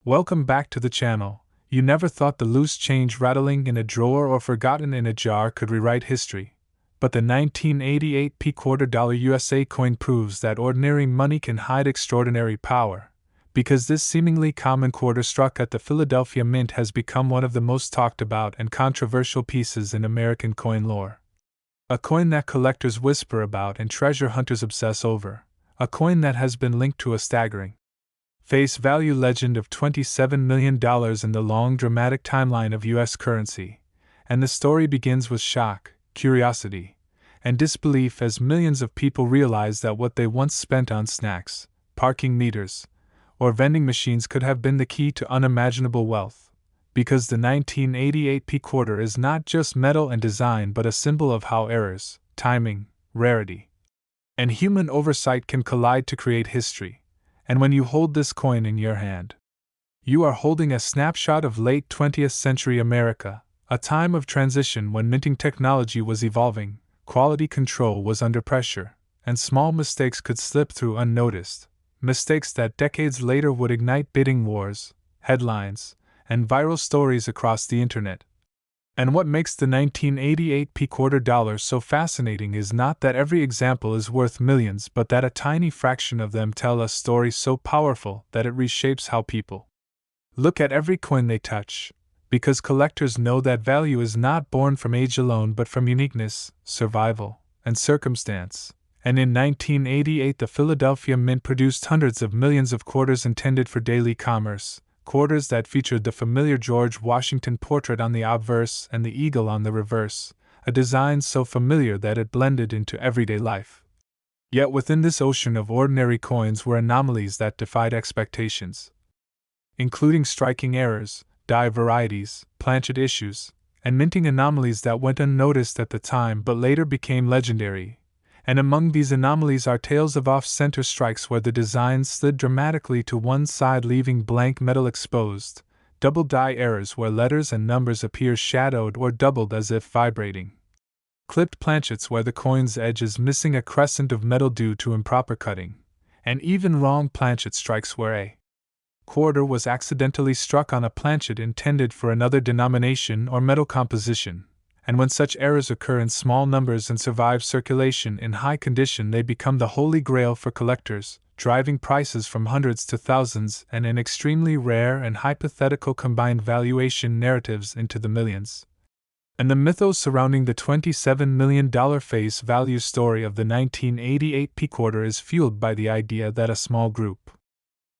Welcome back to the channel. You never thought the loose change rattling in a drawer or forgotten in a jar could rewrite history. But the 1988 $quarter USA coin proves that ordinary money can hide extraordinary power, because this seemingly common quarter struck at the Philadelphia Mint has become one of the most talked about and controversial pieces in American coin lore. A coin that collectors whisper about and treasure hunters obsess over. A coin that has been linked to a staggering face value legend of $27 million in the long dramatic timeline of U.S. currency. And the story begins with shock, curiosity, and disbelief as millions of people realize that what they once spent on snacks, parking meters, or vending machines could have been the key to unimaginable wealth. Because the 1988 quarter is not just metal and design but a symbol of how errors, timing, rarity, and human oversight can collide to create history. And when you hold this coin in your hand, you are holding a snapshot of late 20th century America, a time of transition when minting technology was evolving, quality control was under pressure, and small mistakes could slip through unnoticed, mistakes that decades later would ignite bidding wars, headlines, and viral stories across the internet. And what makes the 1988 $quarter so fascinating is not that every example is worth millions, but that a tiny fraction of them tell a story so powerful that it reshapes how people look at every coin they touch, because collectors know that value is not born from age alone but from uniqueness, survival, and circumstance. And in 1988 the Philadelphia Mint produced hundreds of millions of quarters intended for daily commerce, quarters that featured the familiar George Washington portrait on the obverse and the eagle on the reverse, a design so familiar that it blended into everyday life. Yet within this ocean of ordinary coins were anomalies that defied expectations, including striking errors, die varieties, planchet issues, and minting anomalies that went unnoticed at the time but later became legendary. And among these anomalies are tales of off-center strikes where the design slid dramatically to one side leaving blank metal exposed, double die errors where letters and numbers appear shadowed or doubled as if vibrating, clipped planchets where the coin's edge is missing a crescent of metal due to improper cutting, and even wrong planchet strikes where a quarter was accidentally struck on a planchet intended for another denomination or metal composition. And when such errors occur in small numbers and survive circulation in high condition, they become the holy grail for collectors, driving prices from hundreds to thousands and in extremely rare and hypothetical combined valuation narratives into the millions. And the mythos surrounding the $27 million face value story of the 1988 quarter is fueled by the idea that a small group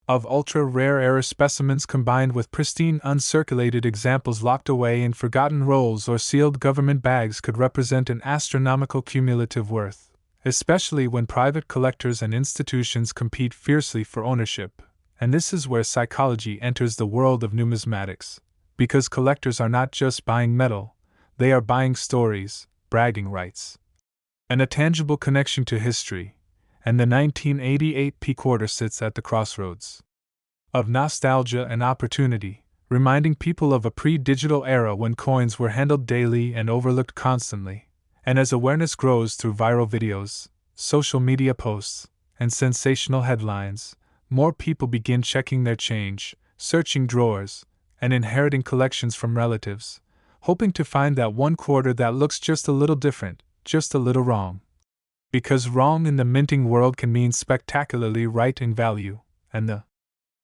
of ultra-rare error specimens combined with pristine uncirculated examples locked away in forgotten rolls or sealed government bags could represent an astronomical cumulative worth, especially when private collectors and institutions compete fiercely for ownership. And this is where psychology enters the world of numismatics, because collectors are not just buying metal, they are buying stories, bragging rights, and a tangible connection to history. And the 1988 quarter sits at the crossroads of nostalgia and opportunity, reminding people of a pre-digital era when coins were handled daily and overlooked constantly. And as awareness grows through viral videos, social media posts, and sensational headlines, more people begin checking their change, searching drawers, and inheriting collections from relatives, hoping to find that one quarter that looks just a little different, just a little wrong. Because wrong in the minting world can mean spectacularly right in value, and the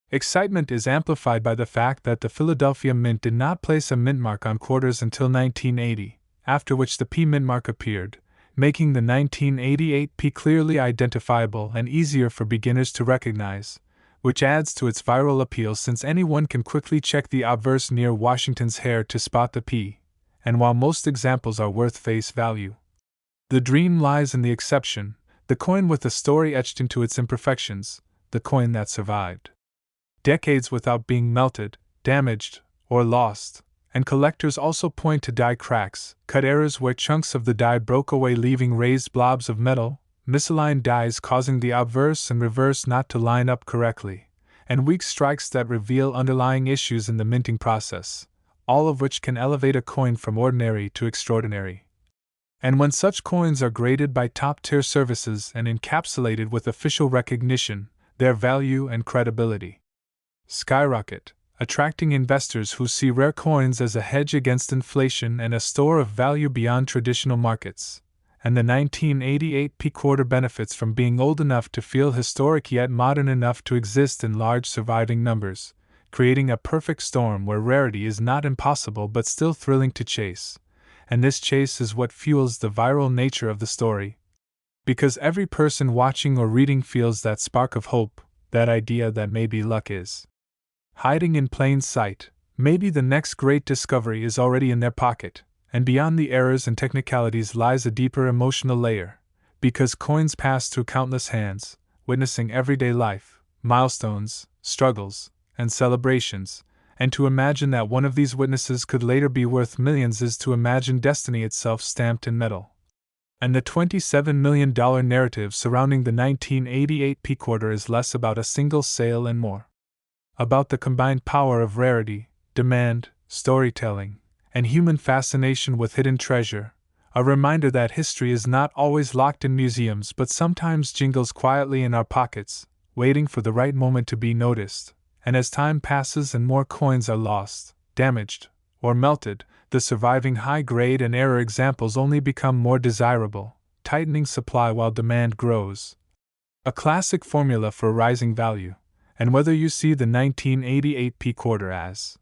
excitement is amplified by the fact that the Philadelphia Mint did not place a mint mark on quarters until 1980, after which the P mint mark appeared, making the 1988 P clearly identifiable and easier for beginners to recognize, which adds to its viral appeal since anyone can quickly check the obverse near Washington's hair to spot the P, and while most examples are worth face value, the dream lies in the exception, the coin with the story etched into its imperfections, the coin that survived decades without being melted, damaged, or lost. And collectors also point to die cracks, cut errors where chunks of the die broke away leaving raised blobs of metal, misaligned dies causing the obverse and reverse not to line up correctly, and weak strikes that reveal underlying issues in the minting process, all of which can elevate a coin from ordinary to extraordinary. And when such coins are graded by top-tier services and encapsulated with official recognition, their value and credibility skyrocket, attracting investors who see rare coins as a hedge against inflation and a store of value beyond traditional markets. And the 1988 P-quarter benefits from being old enough to feel historic yet modern enough to exist in large surviving numbers, creating a perfect storm where rarity is not impossible but still thrilling to chase. And this chase is what fuels the viral nature of the story. Because every person watching or reading feels that spark of hope, that idea that maybe luck is hiding in plain sight, maybe the next great discovery is already in their pocket, and beyond the errors and technicalities lies a deeper emotional layer, because coins pass through countless hands, witnessing everyday life, milestones, struggles, and celebrations, and to imagine that one of these witnesses could later be worth millions is to imagine destiny itself stamped in metal. And the $27 million narrative surrounding the 1988 P-quarter is less about a single sale and more about the combined power of rarity, demand, storytelling, and human fascination with hidden treasure, a reminder that history is not always locked in museums but sometimes jingles quietly in our pockets, waiting for the right moment to be noticed. And as time passes and more coins are lost, damaged, or melted, the surviving high-grade and error examples only become more desirable, tightening supply while demand grows. A classic formula for rising value. And whether you see the 1988 P-quarter as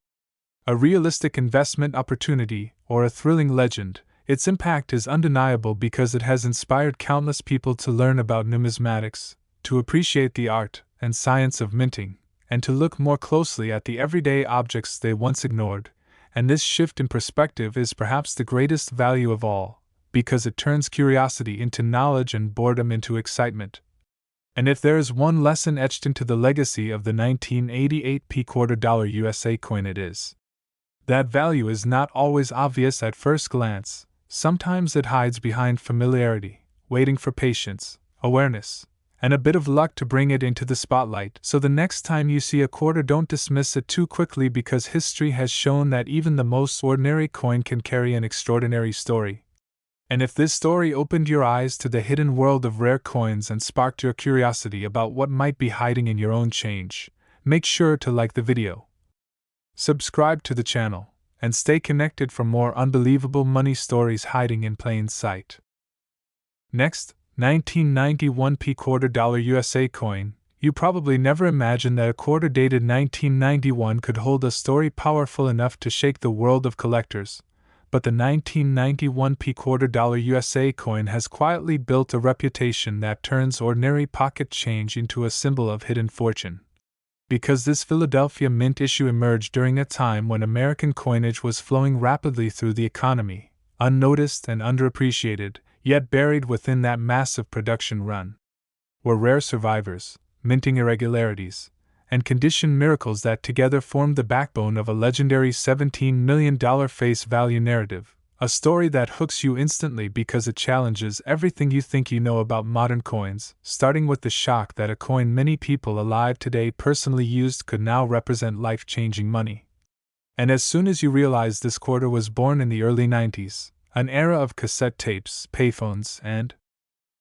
a realistic investment opportunity or a thrilling legend, its impact is undeniable because it has inspired countless people to learn about numismatics, to appreciate the art and science of minting, and to look more closely at the everyday objects they once ignored. And this shift in perspective is perhaps the greatest value of all, because it turns curiosity into knowledge and boredom into excitement. And if there is one lesson etched into the legacy of the 1988 P-quarter USA coin, it is that value is not always obvious at first glance. Sometimes it hides behind familiarity, waiting for patience, awareness, and a bit of luck to bring it into the spotlight. So the next time you see a quarter, don't dismiss it too quickly, because history has shown that even the most ordinary coin can carry an extraordinary story. And if this story opened your eyes to the hidden world of rare coins and sparked your curiosity about what might be hiding in your own change, make sure to like the video, subscribe to the channel, and stay connected for more unbelievable money stories hiding in plain sight. Next, 1991 P-quarter USA coin. You probably never imagined that a quarter dated 1991 could hold a story powerful enough to shake the world of collectors. But the 1991 P-quarter USA coin has quietly built a reputation that turns ordinary pocket change into a symbol of hidden fortune. Because this Philadelphia Mint issue emerged during a time when American coinage was flowing rapidly through the economy, unnoticed and underappreciated, yet buried within that massive production run were rare survivors, minting irregularities, and condition miracles that together formed the backbone of a legendary $17 million face value narrative, a story that hooks you instantly because it challenges everything you think you know about modern coins, starting with the shock that a coin many people alive today personally used could now represent life-changing money. And as soon as you realize this quarter was born in the early 90s, an era of cassette tapes, payphones, and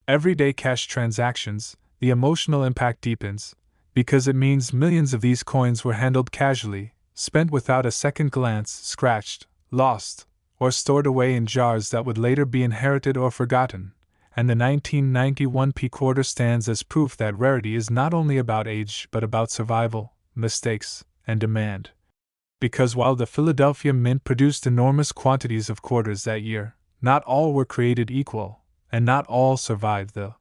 everyday cash transactions, the emotional impact deepens, because it means millions of these coins were handled casually, spent without a second glance, scratched, lost, or stored away in jars that would later be inherited or forgotten. And the 1991 P-quarter stands as proof that rarity is not only about age but about survival, mistakes, and demand. Because while the Philadelphia Mint produced enormous quantities of quarters that year, not all were created equal, and not all survived the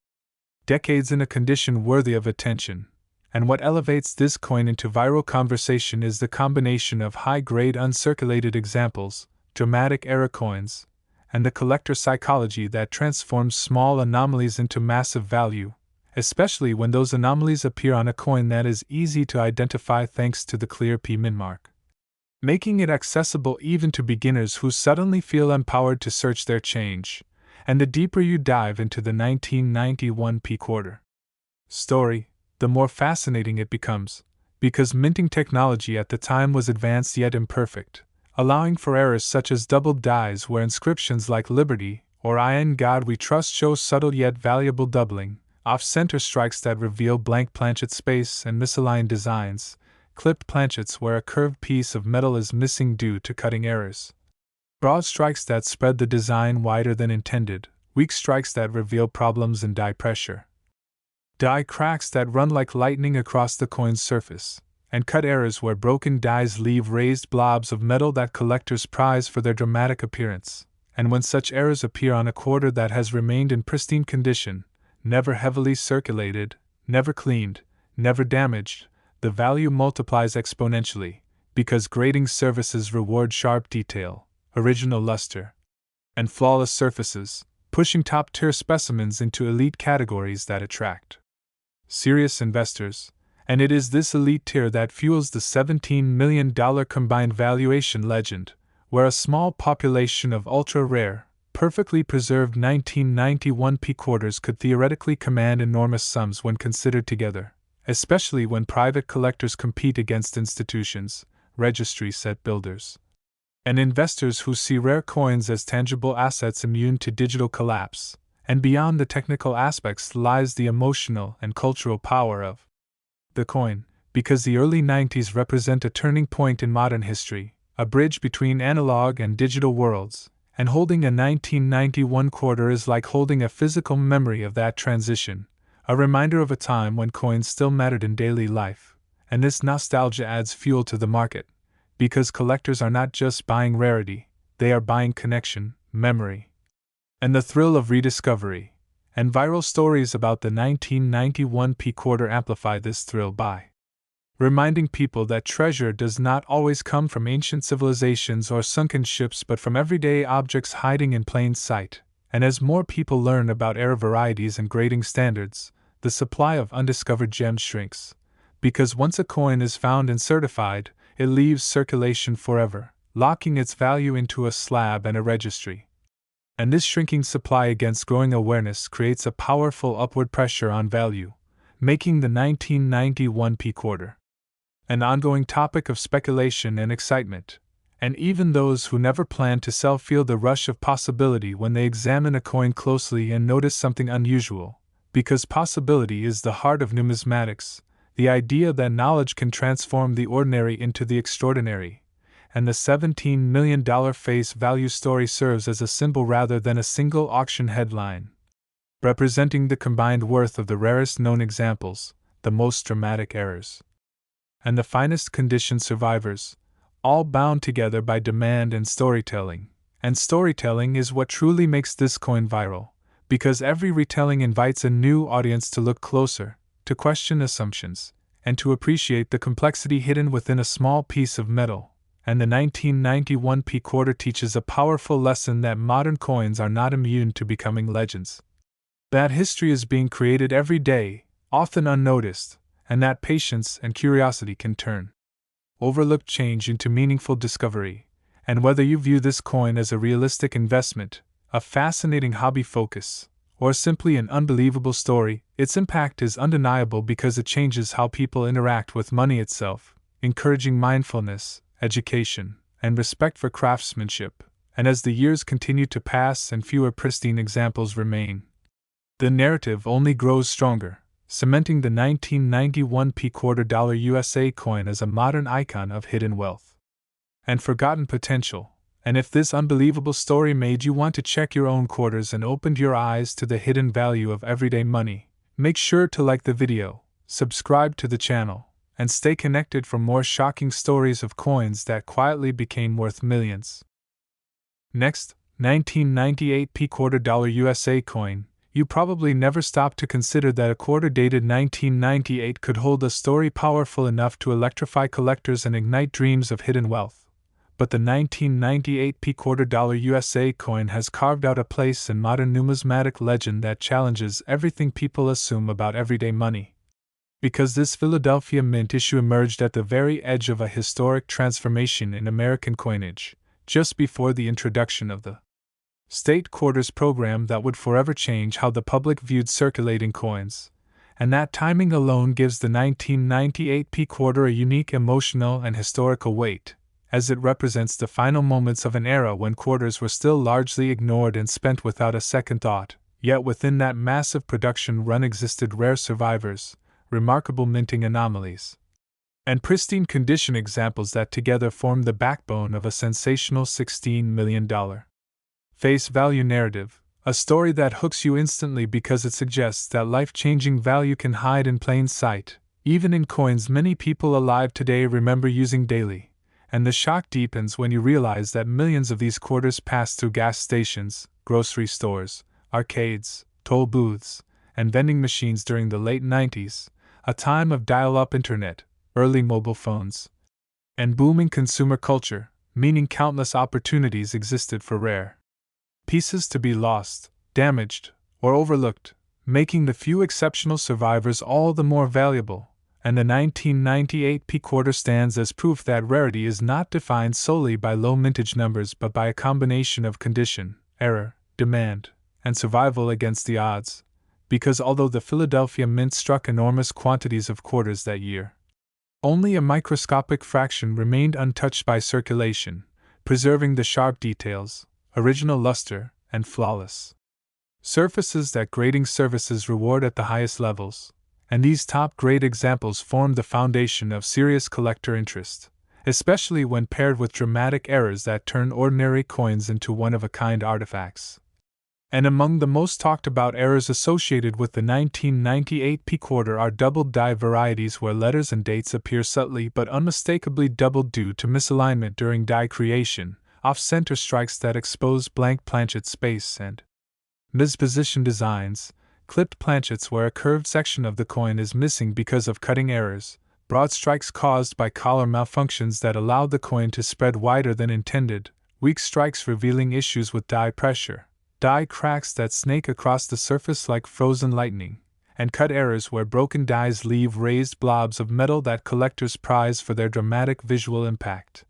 decades in a condition worthy of attention. And what elevates this coin into viral conversation is the combination of high-grade uncirculated examples, dramatic error coins, and the collector psychology that transforms small anomalies into massive value, especially when those anomalies appear on a coin that is easy to identify thanks to the clear P-min mark, making it accessible even to beginners who suddenly feel empowered to search their change. And the deeper you dive into the 1991 P-quarter story, the more fascinating it becomes, because minting technology at the time was advanced yet imperfect, allowing for errors such as doubled dies where inscriptions like Liberty or I in God We Trust show subtle yet valuable doubling, off-center strikes that reveal blank planchet space, and misaligned designs, clipped planchets where a curved piece of metal is missing due to cutting errors. Broad strikes that spread the design wider than intended, weak strikes that reveal problems in die pressure. Die cracks that run like lightning across the coin's surface, and cut errors where broken dies leave raised blobs of metal that collectors prize for their dramatic appearance. And when such errors appear on a quarter that has remained in pristine condition, never heavily circulated, never cleaned, never damaged, the value multiplies exponentially, because grading services reward sharp detail, original luster, and flawless surfaces, pushing top-tier specimens into elite categories that attract serious investors, and it is this elite tier that fuels the $17 million combined valuation legend, where a small population of ultra-rare, perfectly preserved 1991 P quarters could theoretically command enormous sums when considered together, especially when private collectors compete against institutions, registry set builders, and investors who see rare coins as tangible assets immune to digital collapse. And beyond the technical aspects lies the emotional and cultural power of the coin, because the early 90s represent a turning point in modern history, a bridge between analog and digital worlds, and holding a 1991 quarter is like holding a physical memory of that transition, a reminder of a time when coins still mattered in daily life, and this nostalgia adds fuel to the market, because collectors are not just buying rarity, they are buying connection, memory, and the thrill of rediscovery, and viral stories about the 1991 P quarter amplify this thrill by reminding people that treasure does not always come from ancient civilizations or sunken ships but from everyday objects hiding in plain sight. And as more people learn about era varieties and grading standards, the supply of undiscovered gems shrinks, because once a coin is found and certified, it leaves circulation forever, locking its value into a slab and a registry. And this shrinking supply against growing awareness creates a powerful upward pressure on value, making the 1991 P quarter an ongoing topic of speculation and excitement, and even those who never plan to sell feel the rush of possibility when they examine a coin closely and notice something unusual, because possibility is the heart of numismatics, the idea that knowledge can transform the ordinary into the extraordinary. And the $17 million face value story serves as a symbol rather than a single auction headline, representing the combined worth of the rarest known examples, the most dramatic errors, and the finest condition survivors, all bound together by demand and storytelling. And storytelling is what truly makes this coin viral, because every retelling invites a new audience to look closer, to question assumptions, and to appreciate the complexity hidden within a small piece of metal. And the 1991 P quarter teaches a powerful lesson that modern coins are not immune to becoming legends. That history is being created every day, often unnoticed, and that patience and curiosity can turn overlooked change into meaningful discovery. And whether you view this coin as a realistic investment, a fascinating hobby focus, or simply an unbelievable story, its impact is undeniable because it changes how people interact with money itself, encouraging mindfulness, education, and respect for craftsmanship. And as the years continue to pass and fewer pristine examples remain, the narrative only grows stronger, cementing the 1991 P quarter dollar USA coin as a modern icon of hidden wealth and forgotten potential. And if this unbelievable story made you want to check your own quarters and opened your eyes to the hidden value of everyday money, make sure to like the video, subscribe to the channel, and stay connected for more shocking stories of coins that quietly became worth millions. Next, 1998 P quarter dollar USA coin. You probably never stopped to consider that a quarter dated 1998 could hold a story powerful enough to electrify collectors and ignite dreams of hidden wealth. But the 1998 P quarter dollar USA coin has carved out a place in modern numismatic legend that challenges everything people assume about everyday money. Because this Philadelphia Mint issue emerged at the very edge of a historic transformation in American coinage, just before the introduction of the state quarters program that would forever change how the public viewed circulating coins. And that timing alone gives the 1998 P quarter a unique emotional and historical weight, as it represents the final moments of an era when quarters were still largely ignored and spent without a second thought. Yet within that massive production run existed rare survivors, remarkable minting anomalies, and pristine condition examples that together form the backbone of a sensational $16 million face value narrative, a story that hooks you instantly because it suggests that life-changing value can hide in plain sight, even in coins many people alive today remember using daily, and the shock deepens when you realize that millions of these quarters passed through gas stations, grocery stores, arcades, toll booths, and vending machines during the late 90s, a time of dial-up internet, early mobile phones, and booming consumer culture, meaning countless opportunities existed for rare pieces to be lost, damaged, or overlooked, making the few exceptional survivors all the more valuable, and the 1998 P quarter stands as proof that rarity is not defined solely by low mintage numbers but by a combination of condition, error, demand, and survival against the odds, because although the Philadelphia Mint struck enormous quantities of quarters that year, only a microscopic fraction remained untouched by circulation, preserving the sharp details, original luster, and flawless surfaces that grading services reward at the highest levels, and these top-grade examples form the foundation of serious collector interest, especially when paired with dramatic errors that turn ordinary coins into one-of-a-kind artifacts. And among the most talked-about errors associated with the 1998 P quarter are doubled die varieties where letters and dates appear subtly but unmistakably doubled due to misalignment during die creation, off-center strikes that expose blank planchet space, and mispositioned designs, clipped planchets where a curved section of the coin is missing because of cutting errors, broad strikes caused by collar malfunctions that allowed the coin to spread wider than intended, weak strikes revealing issues with die pressure, die cracks that snake across the surface like frozen lightning, and cut errors where broken dies leave raised blobs of metal that collectors prize for their dramatic visual impact.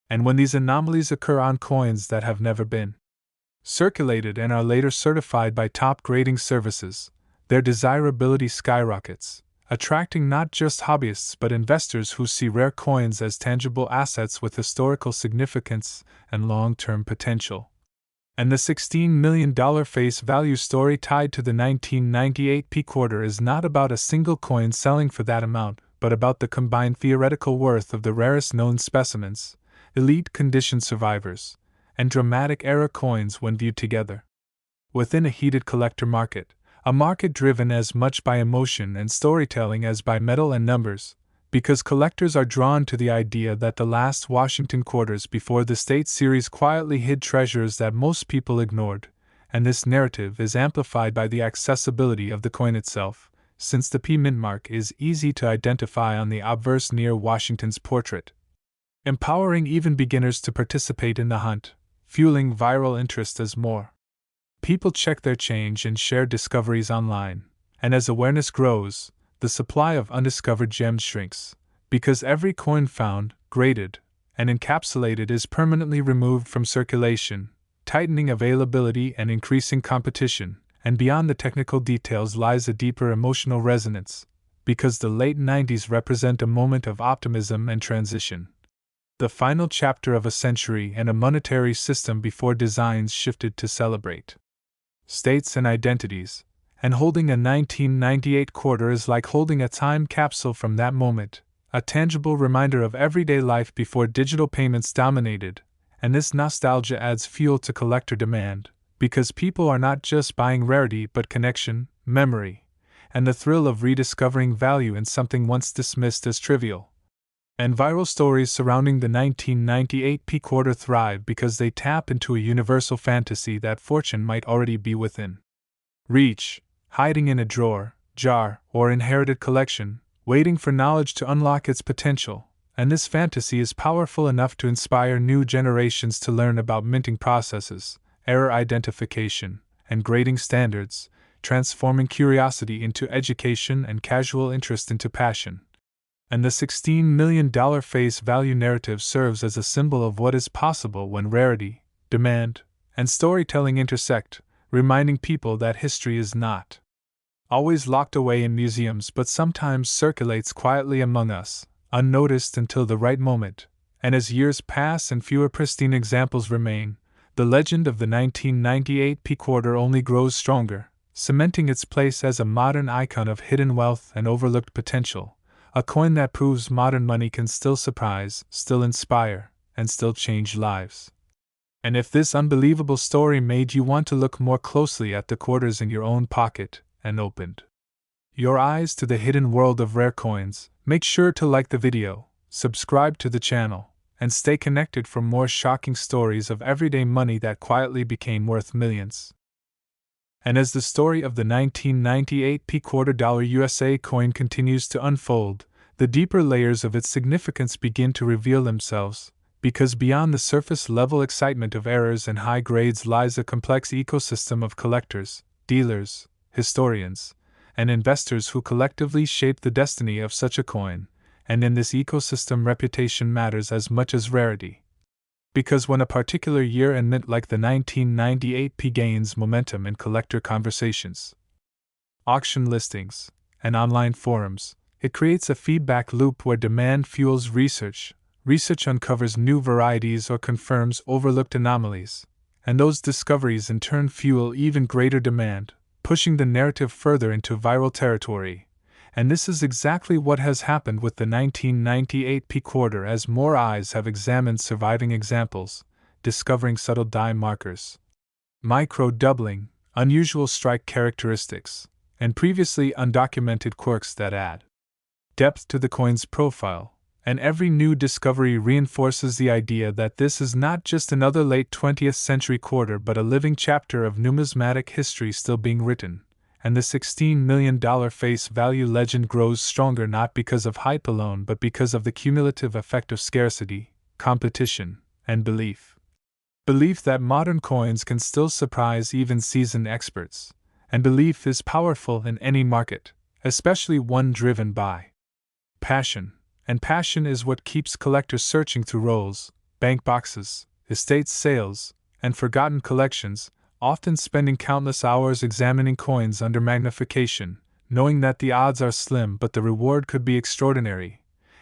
And when these anomalies occur on coins that have never been circulated and are later certified by top grading services, their desirability skyrockets, attracting not just hobbyists but investors who see rare coins as tangible assets with historical significance and long-term potential. And the $16 million face value story tied to the 1998 P quarter is not about a single coin selling for that amount, but about the combined theoretical worth of the rarest known specimens, elite condition survivors, and dramatic era coins when viewed together. Within a heated collector market, a market driven as much by emotion and storytelling as by metal and numbers, because collectors are drawn to the idea that the last Washington quarters before the State Series quietly hid treasures that most people ignored, and this narrative is amplified by the accessibility of the coin itself, since the P mint mark is easy to identify on the obverse near Washington's portrait, empowering even beginners to participate in the hunt, fueling viral interest as more people check their change and share discoveries online, and as awareness grows, the supply of undiscovered gems shrinks, because every coin found, graded, and encapsulated is permanently removed from circulation, tightening availability and increasing competition, and beyond the technical details lies a deeper emotional resonance, because the late 90s represent a moment of optimism and transition. The final chapter of a century and a monetary system before designs shifted to celebrate states and identities, and holding a 1998 quarter is like holding a time capsule from that moment, a tangible reminder of everyday life before digital payments dominated, and this nostalgia adds fuel to collector demand, because people are not just buying rarity but connection, memory, and the thrill of rediscovering value in something once dismissed as trivial. And viral stories surrounding the 1998 P quarter thrive because they tap into a universal fantasy that fortune might already be within reach, hiding in a drawer, jar, or inherited collection, waiting for knowledge to unlock its potential, and this fantasy is powerful enough to inspire new generations to learn about minting processes, error identification, and grading standards, transforming curiosity into education and casual interest into passion. And the $16 million face value narrative serves as a symbol of what is possible when rarity, demand, and storytelling intersect, reminding people that history is not always locked away in museums but sometimes circulates quietly among us, unnoticed until the right moment, and as years pass and fewer pristine examples remain, the legend of the 1998 P quarter only grows stronger, cementing its place as a modern icon of hidden wealth and overlooked potential, A coin that proves modern money can still surprise, still inspire, and still change lives. And if this unbelievable story made you want to look more closely at the quarters in your own pocket and opened your eyes to the hidden world of rare coins, make sure to like the video, subscribe to the channel, and stay connected for more shocking stories of everyday money that quietly became worth millions. And as the story of the 1998 quarter dollar USA coin continues to unfold, the deeper layers of its significance begin to reveal themselves, because beyond the surface-level excitement of errors and high grades lies a complex ecosystem of collectors, dealers, historians, and investors who collectively shape the destiny of such a coin, and in this ecosystem reputation matters as much as rarity. Because when a particular year and mint like the 1998 gains momentum in collector conversations, auction listings, and online forums, it creates a feedback loop where demand fuels research, research uncovers new varieties or confirms overlooked anomalies, and those discoveries in turn fuel even greater demand, pushing the narrative further into viral territory. And this is exactly what has happened with the 1998 quarter as more eyes have examined surviving examples, discovering subtle die markers, micro-doubling, unusual strike characteristics, and previously undocumented quirks that add depth to the coin's profile. And every new discovery reinforces the idea that this is not just another late 20th century quarter but a living chapter of numismatic history still being written, and the $16 million face value legend grows stronger not because of hype alone but because of the cumulative effect of scarcity, competition, and belief. Belief that modern coins can still surprise even seasoned experts, and belief is powerful in any market, especially one driven by passion. And passion is what keeps collectors searching through rolls, bank boxes, estate sales, and forgotten collections, often spending countless hours examining coins under magnification, knowing that the odds are slim but the reward could be extraordinary.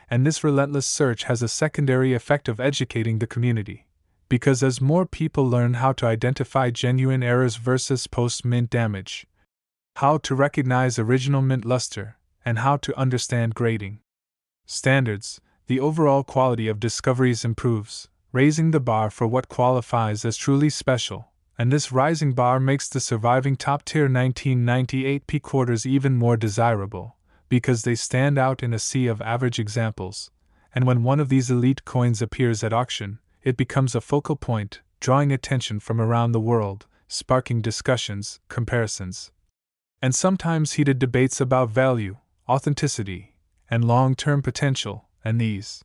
And this relentless search has a secondary effect of educating the community, because as more people learn how to identify genuine errors versus post-mint damage, how to recognize original mint luster, and how to understand grading standards, the overall quality of discoveries improves, raising the bar for what qualifies as truly special, and this rising bar makes the surviving top-tier 1998 quarters even more desirable, because they stand out in a sea of average examples, and when one of these elite coins appears at auction, it becomes a focal point, drawing attention from around the world, sparking discussions, comparisons, and sometimes heated debates about value, authenticity, and long-term potential, and these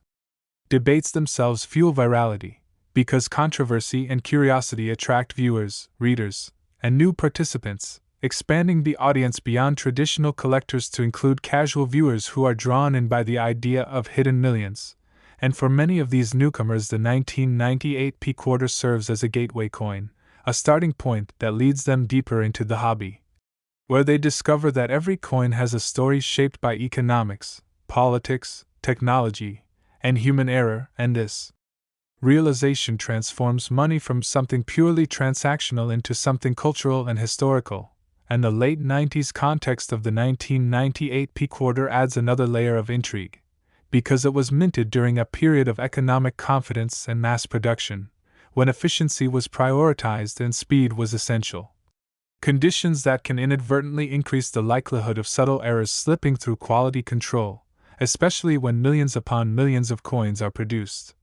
debates themselves fuel virality, because controversy and curiosity attract viewers, readers, and new participants, expanding the audience beyond traditional collectors to include casual viewers who are drawn in by the idea of hidden millions. And for many of these newcomers, the 1998 quarter serves as a gateway coin, a starting point that leads them deeper into the hobby, where they discover that every coin has a story shaped by economics, politics, technology, and human error, and this realization transforms money from something purely transactional into something cultural and historical, and the late 90s context of the 1998 quarter adds another layer of intrigue, because it was minted during a period of economic confidence and mass production, when efficiency was prioritized and speed was essential. Conditions that can inadvertently increase the likelihood of subtle errors slipping through quality control, especially when millions upon millions of coins are produced.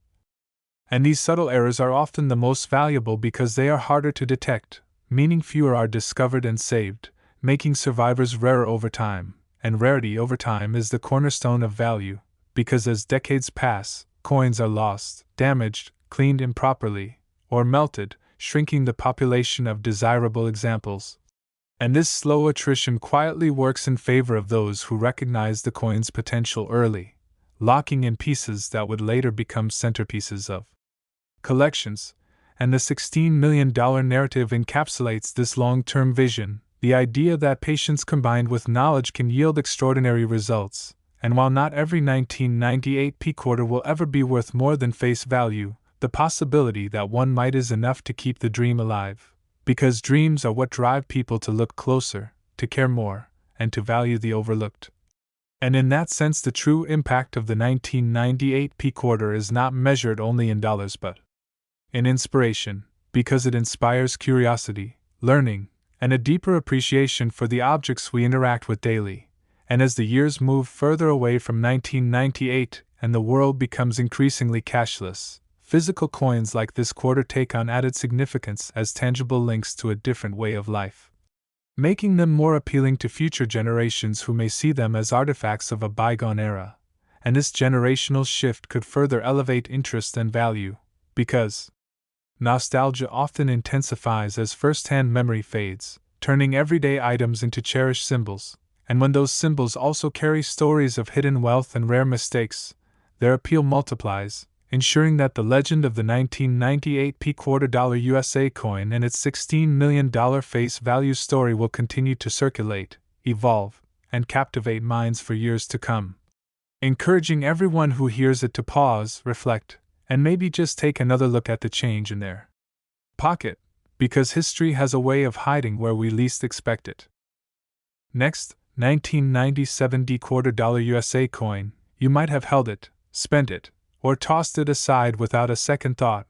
And these subtle errors are often the most valuable because they are harder to detect, meaning fewer are discovered and saved, making survivors rarer over time, and rarity over time is the cornerstone of value, because as decades pass, coins are lost, damaged, cleaned improperly, or melted, shrinking the population of desirable examples. And this slow attrition quietly works in favor of those who recognize the coin's potential early, locking in pieces that would later become centerpieces of collections, and the $16 million narrative encapsulates this long-term vision, the idea that patience combined with knowledge can yield extraordinary results. And while not every 1998 quarter will ever be worth more than face value, the possibility that one might is enough to keep the dream alive. Because dreams are what drive people to look closer, to care more, and to value the overlooked. And in that sense, the true impact of the 1998 P quarter is not measured only in dollars but in inspiration, because it inspires curiosity, learning, and a deeper appreciation for the objects we interact with daily. And as the years move further away from 1998 and the world becomes increasingly cashless, physical coins like this quarter take on added significance as tangible links to a different way of life, making them more appealing to future generations who may see them as artifacts of a bygone era. And this generational shift could further elevate interest and value, because nostalgia often intensifies as first-hand memory fades, turning everyday items into cherished symbols, and when those symbols also carry stories of hidden wealth and rare mistakes, their appeal multiplies, ensuring that the legend of the 1998 P quarter dollar USA coin and its $16 million face value story will continue to circulate, evolve, and captivate minds for years to come. Encouraging everyone who hears it to pause, reflect, and maybe just take another look at the change in their pocket, because history has a way of hiding where we least expect it. Next, 1997 D quarter dollar USA coin. You might have held it, spent it, or tossed it aside without a second thought,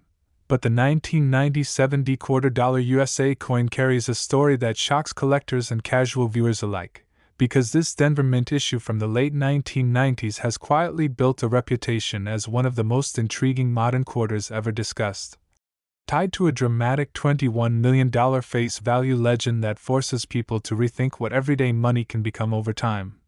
but the 1997 D quarter dollar USA coin carries a story that shocks collectors and casual viewers alike, because this Denver Mint issue from the late 1990s has quietly built a reputation as one of the most intriguing modern quarters ever discussed. Tied to a dramatic $21 million face value legend that forces people to rethink what everyday money can become over time.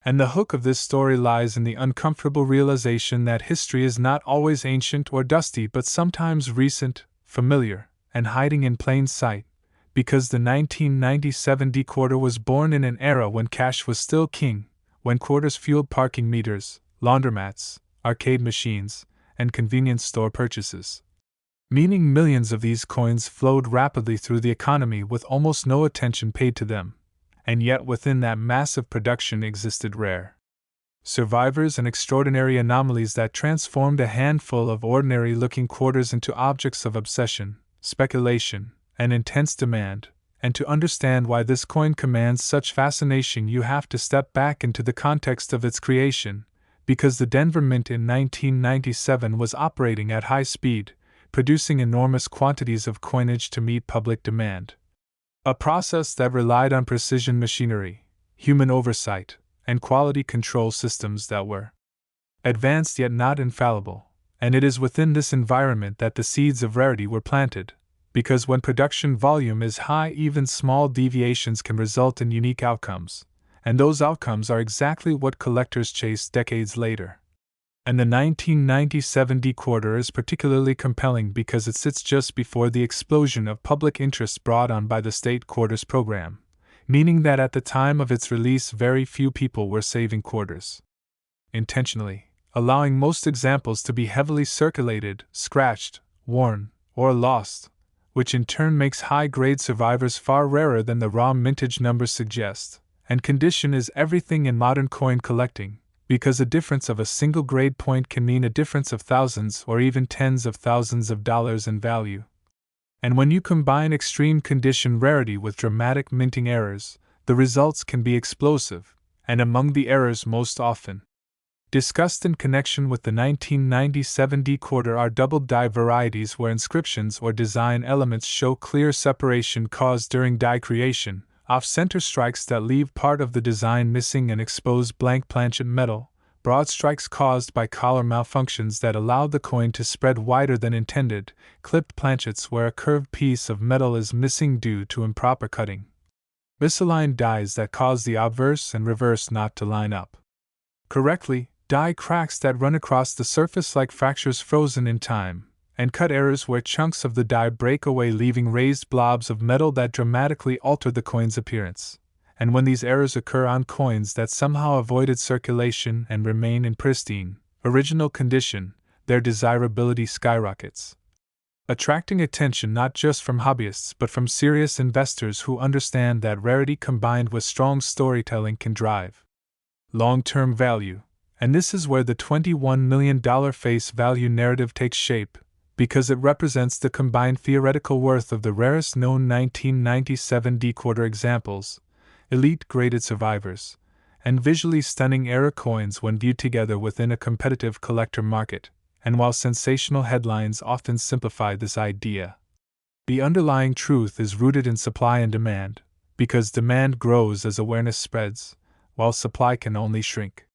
And the hook of this story lies in the uncomfortable realization that history is not always ancient or dusty but sometimes recent, familiar, and hiding in plain sight, because the 1997 D quarter was born in an era when cash was still king, when quarters fueled parking meters, laundromats, arcade machines, and convenience store purchases. Meaning millions of these coins flowed rapidly through the economy with almost no attention paid to them, and yet within that massive production existed rare survivors and extraordinary anomalies that transformed a handful of ordinary-looking quarters into objects of obsession, speculation, and intense demand. And to understand why this coin commands such fascination, you have to step back into the context of its creation, because the Denver Mint in 1997 was operating at high speed, producing enormous quantities of coinage to meet public demand. A process that relied on precision machinery, human oversight, and quality control systems that were advanced yet not infallible. And it is within this environment that the seeds of rarity were planted, because when production volume is high, even small deviations can result in unique outcomes, and those outcomes are exactly what collectors chase decades later. And the 1997 D quarter is particularly compelling because it sits just before the explosion of public interest brought on by the state quarters program, meaning that at the time of its release very few people were saving quarters intentionally, allowing most examples to be heavily circulated, scratched, worn, or lost, which in turn makes high-grade survivors far rarer than the raw mintage numbers suggest. And condition is everything in modern coin collecting, because a difference of a single grade point can mean a difference of thousands or even tens of thousands of dollars in value. And when you combine extreme condition rarity with dramatic minting errors, the results can be explosive, and among the errors most often discussed in connection with the 1997 D quarter are doubled die varieties where inscriptions or design elements show clear separation caused during die creation, off-center strikes that leave part of the design missing and expose blank planchet metal, broad strikes caused by collar malfunctions that allowed the coin to spread wider than intended, clipped planchets where a curved piece of metal is missing due to improper cutting, misaligned dies that cause the obverse and reverse not to line up correctly, die cracks that run across the surface like fractures frozen in time, and cut errors where chunks of the die break away leaving raised blobs of metal that dramatically alter the coin's appearance. And when these errors occur on coins that somehow avoided circulation and remain in pristine, original condition, their desirability skyrockets, attracting attention not just from hobbyists but from serious investors who understand that rarity combined with strong storytelling can drive long-term value. And this is where the $21 million face value narrative takes shape, because it represents the combined theoretical worth of the rarest known 1997 D quarter examples, elite graded survivors, and visually stunning era coins when viewed together within a competitive collector market, and while sensational headlines often simplify this idea, the underlying truth is rooted in supply and demand, because demand grows as awareness spreads, while supply can only shrink.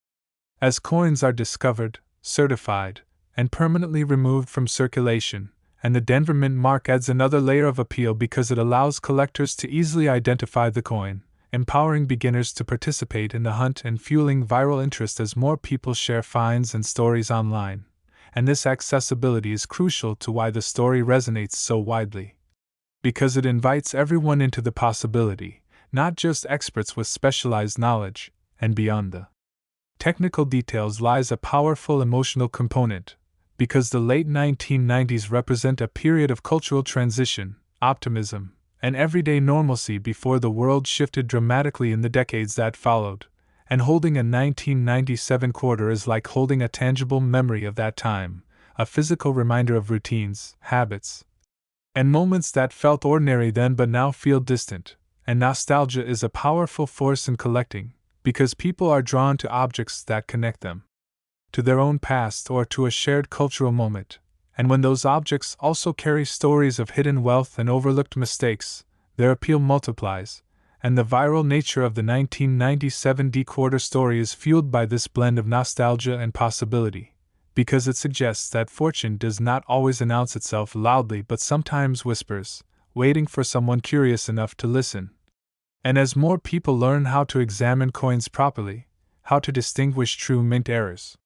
As coins are discovered, certified, and permanently removed from circulation, and the Denver Mint mark adds another layer of appeal because it allows collectors to easily identify the coin, empowering beginners to participate in the hunt and fueling viral interest as more people share finds and stories online. And this accessibility is crucial to why the story resonates so widely. Because it invites everyone into the possibility, not just experts with specialized knowledge, and beyond the technical details lies a powerful emotional component, because the late 1990s represent a period of cultural transition, optimism, and everyday normalcy before the world shifted dramatically in the decades that followed, and holding a 1997 quarter is like holding a tangible memory of that time, a physical reminder of routines, habits, and moments that felt ordinary then but now feel distant. And nostalgia is a powerful force in collecting, because people are drawn to objects that connect them to their own past or to a shared cultural moment, and when those objects also carry stories of hidden wealth and overlooked mistakes, their appeal multiplies, and the viral nature of the 1997 quarter story is fueled by this blend of nostalgia and possibility, because it suggests that fortune does not always announce itself loudly but sometimes whispers, waiting for someone curious enough to listen. And as more people learn how to examine coins properly, how to distinguish true mint errors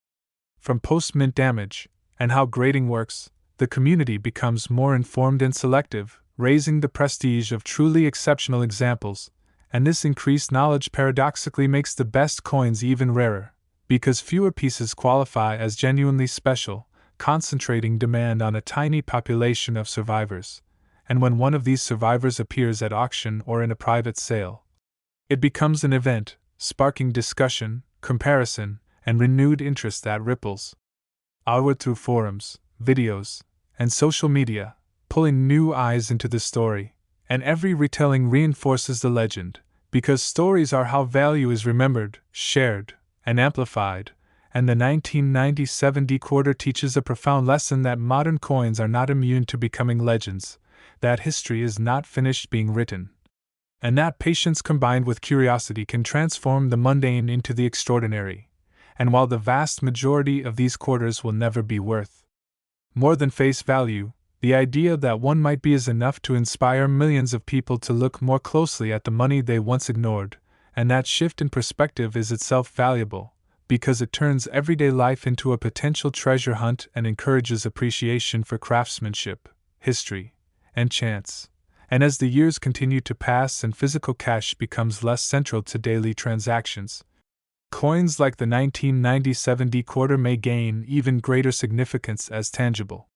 from post-mint damage, and how grading works, the community becomes more informed and selective, raising the prestige of truly exceptional examples, and this increased knowledge paradoxically makes the best coins even rarer, because fewer pieces qualify as genuinely special, concentrating demand on a tiny population of survivors, and when one of these survivors appears at auction or in a private sale, it becomes an event, sparking discussion, comparison, and renewed interest that ripples outward through forums, videos, and social media, pulling new eyes into the story, and every retelling reinforces the legend, because stories are how value is remembered, shared, and amplified, and the 1997 quarter teaches a profound lesson that modern coins are not immune to becoming legends, that history is not finished being written, and that patience combined with curiosity can transform the mundane into the extraordinary. And while the vast majority of these quarters will never be worth more than face value, the idea that one might be is enough to inspire millions of people to look more closely at the money they once ignored, and that shift in perspective is itself valuable, because it turns everyday life into a potential treasure hunt and encourages appreciation for craftsmanship, history, and chance. And as the years continue to pass and physical cash becomes less central to daily transactions, coins like the 1997 quarter may gain even greater significance as tangible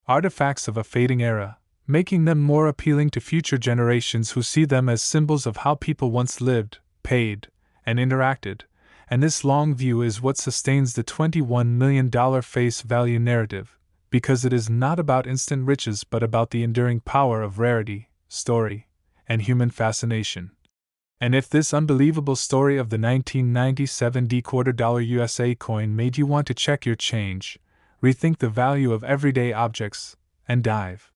artifacts of a fading era, making them more appealing to future generations who see them as symbols of how people once lived, paid, and interacted. And this long view is what sustains the $21 million face value narrative, because it is not about instant riches but about the enduring power of rarity, story, and human fascination. And if this unbelievable story of the 1997 quarter dollar USA coin made you want to check your change, rethink the value of everyday objects, and dive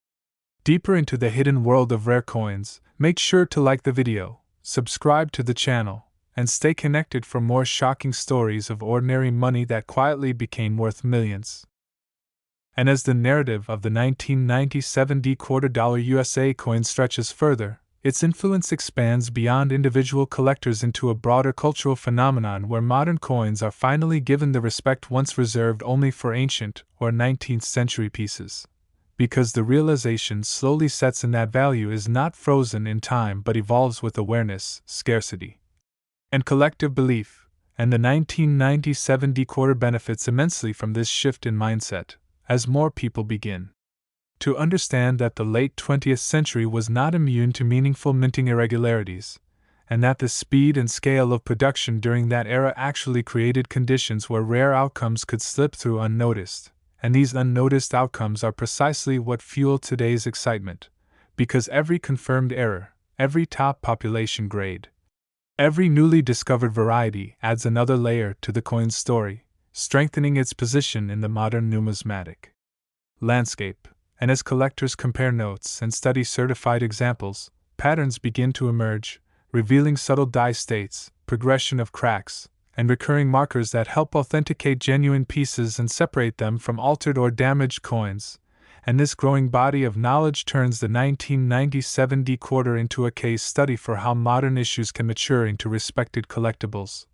deeper into the hidden world of rare coins, make sure to like the video, subscribe to the channel, and stay connected for more shocking stories of ordinary money that quietly became worth millions. And as the narrative of the 1997 quarter dollar USA coin stretches further, its influence expands beyond individual collectors into a broader cultural phenomenon where modern coins are finally given the respect once reserved only for ancient or 19th century pieces. Because the realization slowly sets in that value is not frozen in time but evolves with awareness, scarcity, and collective belief, and the 1997 quarter benefits immensely from this shift in mindset, as more people begin to understand that the late 20th century was not immune to meaningful minting irregularities, and that the speed and scale of production during that era actually created conditions where rare outcomes could slip through unnoticed, and these unnoticed outcomes are precisely what fuel today's excitement, because every confirmed error, every top population grade, Every newly discovered variety adds another layer to the coin's story, strengthening its position in the modern numismatic landscape. And as collectors compare notes and study certified examples, patterns begin to emerge, revealing subtle dye states, progression of cracks, and recurring markers that help authenticate genuine pieces and separate them from altered or damaged coins. And this growing body of knowledge turns the 1997 D-Quarter into a case study for how modern issues can mature into respected collectibles.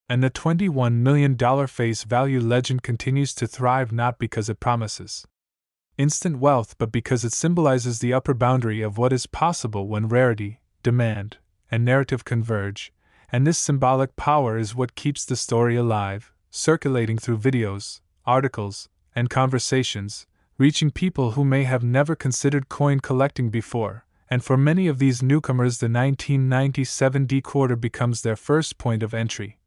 And the $21 million face value legend continues to thrive not because it promises instant wealth but because it symbolizes the upper boundary of what is possible when rarity, demand, and narrative converge, and this symbolic power is what keeps the story alive, circulating through videos, articles, and conversations, reaching people who may have never considered coin collecting before, and for many of these newcomers the 1997 D-Quarter becomes their first point of entry.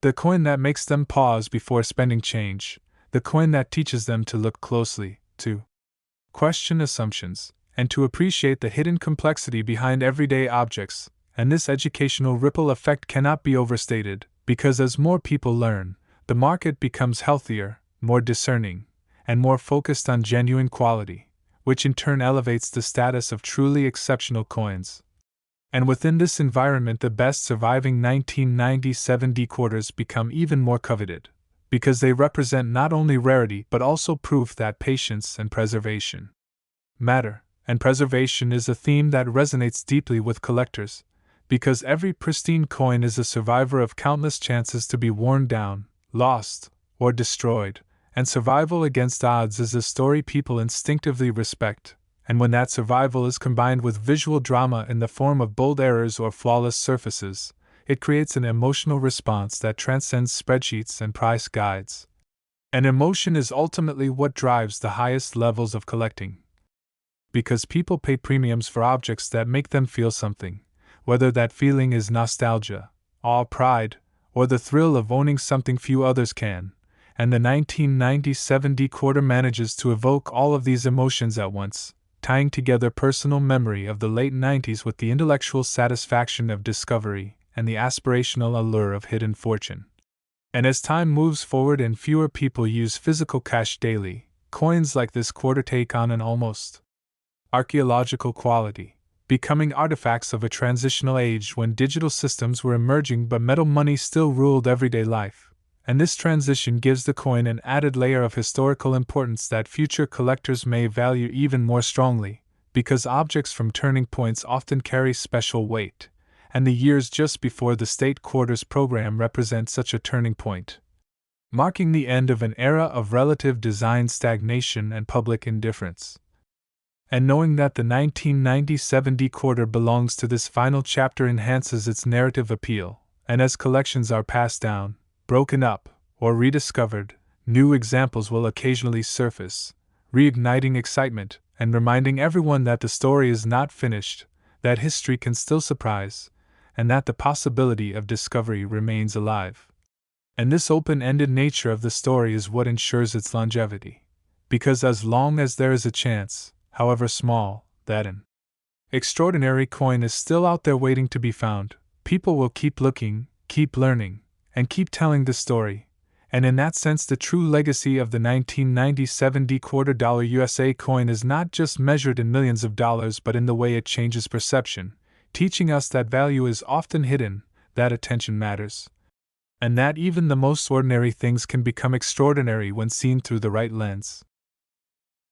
The coin that makes them pause before spending change, the coin that teaches them to look closely, to question assumptions, and to appreciate the hidden complexity behind everyday objects, and this educational ripple effect cannot be overstated, because as more people learn, the market becomes healthier, more discerning, and more focused on genuine quality, which in turn elevates the status of truly exceptional coins. And within this environment the best surviving 1997 D-Quarters become even more coveted, because they represent not only rarity but also proof that patience and preservation matter, and preservation is a theme that resonates deeply with collectors, because every pristine coin is a survivor of countless chances to be worn down, lost, or destroyed, and survival against odds is a story people instinctively respect, and when that survival is combined with visual drama in the form of bold errors or flawless surfaces, it creates an emotional response that transcends spreadsheets and price guides. And emotion is ultimately what drives the highest levels of collecting. Because people pay premiums for objects that make them feel something, whether that feeling is nostalgia, awe, pride, or the thrill of owning something few others can, and the 1997 D-Quarter manages to evoke all of these emotions at once, tying together personal memory of the late 90s with the intellectual satisfaction of discovery and the aspirational allure of hidden fortune. And as time moves forward and fewer people use physical cash daily, coins like this quarter take on an almost archaeological quality, becoming artifacts of a transitional age when digital systems were emerging but metal money still ruled everyday life. And this transition gives the coin an added layer of historical importance that future collectors may value even more strongly, because objects from turning points often carry special weight, and the years just before the State Quarters program represent such a turning point, marking the end of an era of relative design stagnation and public indifference. And knowing that the 1997 D-Quarter belongs to this final chapter enhances its narrative appeal, and as collections are passed down, broken up, or rediscovered, new examples will occasionally surface, reigniting excitement and reminding everyone that the story is not finished, that history can still surprise, and that the possibility of discovery remains alive. And this open-ended nature of the story is what ensures its longevity, because as long as there is a chance, however small, that an extraordinary coin is still out there waiting to be found, people will keep looking, keep learning, and keep telling the story. And in that sense the true legacy of the 1997 D-Quarter USA coin is not just measured in millions of dollars but in the way it changes perception, teaching us that value is often hidden, that attention matters, and that even the most ordinary things can become extraordinary when seen through the right lens.